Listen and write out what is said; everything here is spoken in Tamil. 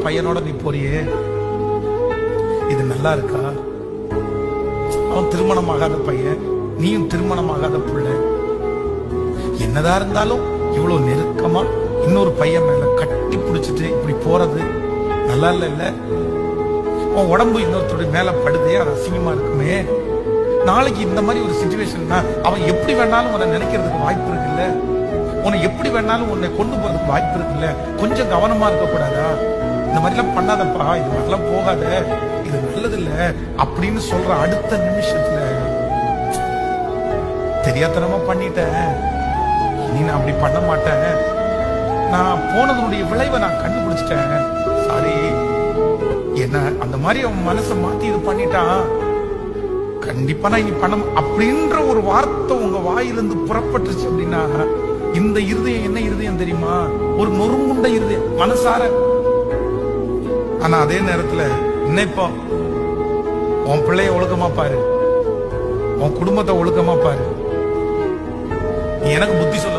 பையனோட நீ போறியே, இது நல்லா இருக்கா? அவன் திருமணமாகாத பையன், நீயும் திருமணமாகாத பிள்ளை. என்னதான் இருந்தாலும் இவ்வளவு நெருக்கமா இன்னொரு பையன் மேல கட்டி பிடிச்சிட்டு இப்படி போறது நல்லா இல்ல. உன் உடம்பு இன்னொருத்தருடைய மேல படுதே, அது அசிங்கமா இருக்குமே. நாளைக்கு இந்த மாதிரி ஒரு சிச்சுவேஷன் அவன் எப்படி வேணாலும் உன்னை நினைக்கிறதுக்கு வாய்ப்பு இருக்குல்ல, உன்னை எப்படி வேணாலும் உன்னை கொண்டு போறதுக்கு வாய்ப்பு இருக்குல்ல. கொஞ்சம் கவனமா இருக்க கூடாதா? இந்த மாதிரி எல்லாம் பண்ணாதப்பா, இது மாதிரிலாம் போகாத, இது நல்லது இல்ல அப்படின்னு சொல்ற அடுத்த நிமிஷத்துல தெரியாதனமா பண்ணிட்டேன், நீ நான் அப்படி பண்ண மாட்டேன், நான் போனதனுடைய விளைவை நான் கண்டுபிடிச்சிட்டேன், சாரி. என்ன அந்த மாதிரி அவன் மனசை மாத்தி இது பண்ணிட்டான், கண்டிப்பா நான் இனி பண்ண அப்படின்ற ஒரு வார்த்தை உங்க வாயிலிருந்து புறப்பட்டுருச்சு அப்படின்னா, இந்த இருதயம் என்ன இருதயம் தெரியுமா? ஒரு நொறுங்குண்ட இருதயம், மனசார. ஆனா அதே நேரத்துல நினைப்பா, உன் பிள்ளைய ஒழுக்கமா பாரு, உன் குடும்பத்தை ஒழுக்கமா பாரு, நீ எனக்கு புத்தி சொல்ல